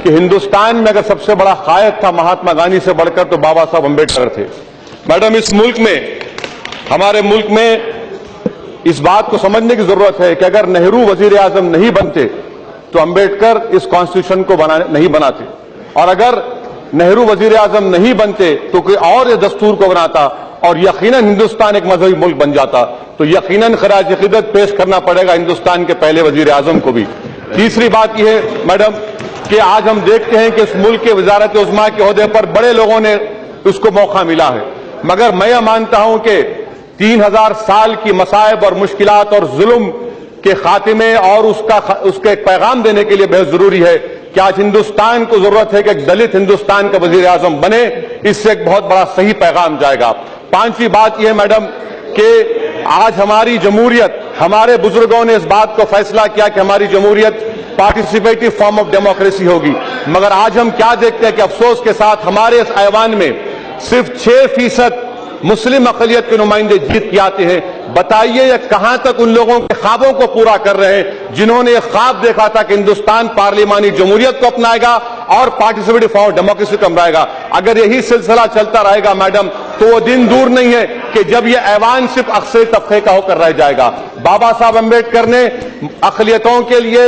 कि हिंदुस्तान में अगर सबसे बड़ा कायद था महात्मा गांधी से बढ़कर तो बाबा साहब अम्बेडकर थे। मैडम, इस मुल्क में, हमारे मुल्क में इस बात को समझने की जरूरत है कि अगर नेहरू वजीर आजम नहीं बनते तो अम्बेडकर इस कॉन्स्टिट्यूशन को नहीं बनाते, और अगर नेहरू वजीर आजम नहीं बनते तो कोई और ये दस्तूर को बनाता और यकीनन हिंदुस्तान एक मजहबी मुल्क बन जाता। तो यकीनन खराज अकीदत पेश करना पड़ेगा हिंदुस्तान के पहले वजीर आजम को भी। तीसरी बात यह है मैडम कि आज हम देखते हैं कि इस मुल्क के वजारत उज़्मा के ओहदे पर बड़े लोगों ने उसको मौका मिला है, मगर मैं यह मानता हूं कि 3000 साल की मसाइब और मुश्किलात और जुल्म के खात्मे और उसका एक पैगाम देने के लिए बेहद जरूरी है कि आज हिंदुस्तान को जरूरत है कि एक दलित हिंदुस्तान का वजीर आजम बने। इससे एक बहुत बड़ा सही पैगाम जाएगा। पांचवी बात यह है मैडम कि आज हमारी जमहूरियत, हमारे बुजुर्गों ने इस बात को फैसला किया कि हमारी जमहूरियत पार्टिसिपेटिव फॉर्म ऑफ डेमोक्रेसी होगी, मगर आज हम क्या देखते हैं कि अफसोस के साथ हमारे इस ऐवान में सिर्फ 6% मुस्लिम अक़लियत के नुमाइंदे जीत के आते हैं। बताइए ये कहां तक उन लोगों के ख्वाबों को पूरा कर रहे हैं जिन्होंने ये ख्वाब देखा था कि हिंदुस्तान पार्लिमानी जमहूरियत को अपनाएगा और पार्टिसिपेटिव फॉर्म ऑफ डेमोक्रेसी को अपनाएगा। अगर यही सिलसिला चलता रहेगा मैडम तो वो दिन दूर नहीं है कि जब ये ऐवान सिर्फ अक्सर तबके का होकर रह जाएगा। बाबा साहब अम्बेडकर ने अक़लियतों के लिए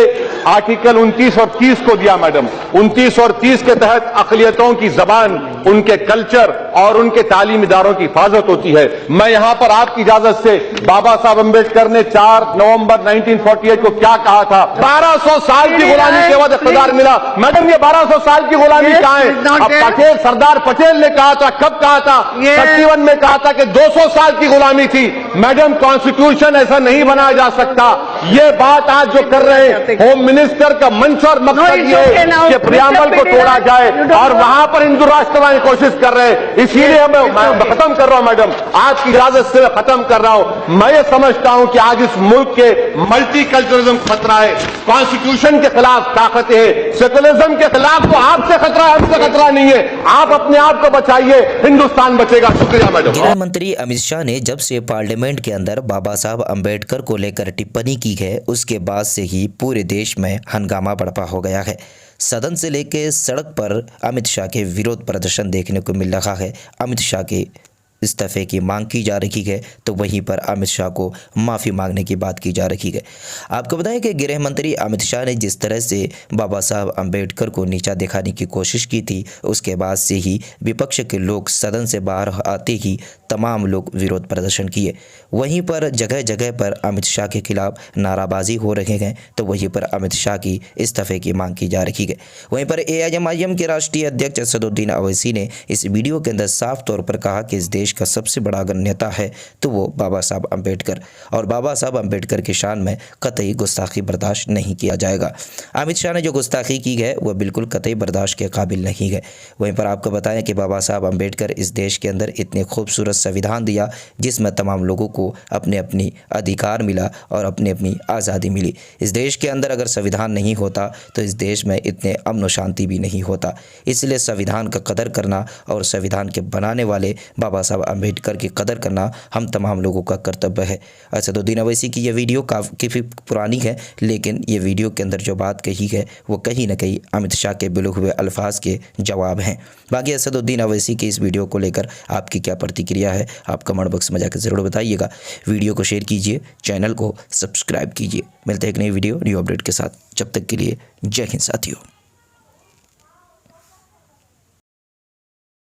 आर्टिकल 29 और 30 को दिया मैडम। 29 और 30 के तहत अक़लियतों की जबान, उनके कल्चर और उनके तालीमी इदारों की हिफाजत होती है। मैं यहां पर आपकी इजाजत से, बाबा साहब अम्बेडकर ने 4 नवंबर 1948 को क्या कहा था? 1200 साल की गुलामी के बाद इक़्तिदार मिला। मैडम, ये 1200 साल की गुलामी कहां है? अब पटेल, सरदार पटेल ने कहा था, कब कहा था? 31 में कहा था कि 200 साल की गुलामी थी। मैडम, कॉन्स्टिट्यूशन ऐसा नहीं बनाया जा सकता। ये बात आज जो कर रहे हैं होम मिनिस्टर का मंशा और मकसद ये है कि प्रियम्बल को तोड़ा जाए और वहां पर हिंदू राष्ट्र बनाने की कोशिश कर रहे हैं। इसीलिए मैं खत्म कर रहा हूं मैडम, आपकी इजाजत से खत्म कर रहा हूं। मैं ये समझता हूं कि आज इस मुल्क के मल्टी कल्चरलिज्म खतरा है, कॉन्स्टिट्यूशन के खिलाफ ताकतें हैं, सेकुलरिज्म के खिलाफ तो आपसे खतरा है, हमसे खतरा नहीं है। आप अपने आप को बचाइए, हिंदुस्तान बचेगा। शुक्रिया मैडम। गृह मंत्री अमित शाह ने जब से पार्लियामेंट के अंदर बाबा साहब अम्बेडकर को लेकर टिप्पणी की है उसके बाद से ही पूरे देश में हंगामा बर्पा हो गया है। सदन से लेकर सड़क पर अमित शाह के विरोध प्रदर्शन देखने को मिल रहा है। अमित शाह के इस्तीफे की मांग की जा रही है तो वहीं पर अमित शाह को माफ़ी मांगने की बात की जा रही है। आपको बताएं कि गृह मंत्री अमित शाह ने जिस तरह से बाबा साहब अम्बेडकर को नीचा दिखाने की कोशिश की थी उसके बाद से ही विपक्ष के लोग सदन से बाहर आते ही तमाम लोग विरोध प्रदर्शन किए। वहीं पर जगह जगह पर अमित शाह के खिलाफ नाराबाजी हो रहे हैं तो वहीं पर अमित शाह की इस्तीफे की मांग की जा रही है। वहीं पर AIMIM के राष्ट्रीय अध्यक्ष असदुद्दीन ओवैसी ने इस वीडियो के अंदर साफ तौर पर कहा कि इस देश का सबसे बड़ा अगर नेता है तो वो बाबा साहब अम्बेडकर, और बाबा साहब अम्बेडकर की शान में कतई गुस्ताखी बर्दाश्त नहीं किया जाएगा। अमित शाह ने जो गुस्ताखी की है वह बिल्कुल कतई बर्दाश्त के काबिल नहीं है। वहीं पर आपको बताएं कि बाबा साहब अम्बेडकर इस देश के अंदर इतने खूबसूरत संविधान दिया जिसमें तमाम लोगों को अपने अपनी अधिकार मिला और अपनी अपनी आज़ादी मिली। इस देश के अंदर अगर संविधान नहीं होता तो इस देश में इतने अमन और शांति भी नहीं होता। इसलिए संविधान का कदर करना और संविधान के बनाने वाले बाबा साहब अम्बेडकर की कदर करना हम तमाम लोगों का कर्तव्य है। असदुद्दीन ओवैसी की यह वीडियो काफ़ी पुरानी है लेकिन ये वीडियो के अंदर जो बात कही है वो कहीं ना कहीं अमित शाह के बोले हुए अल्फाज के जवाब हैं। बाकी असदुद्दीन ओवैसी की इस वीडियो को लेकर आपकी क्या प्रतिक्रिया है आप कमेंट बॉक्स में जाकर ज़रूर बताइएगा। वीडियो को शेयर कीजिए, चैनल को सब्सक्राइब कीजिए। मिलते हैं एक नई वीडियो न्यू अपडेट के साथ। जब तक के लिए जय हिंद साथियों।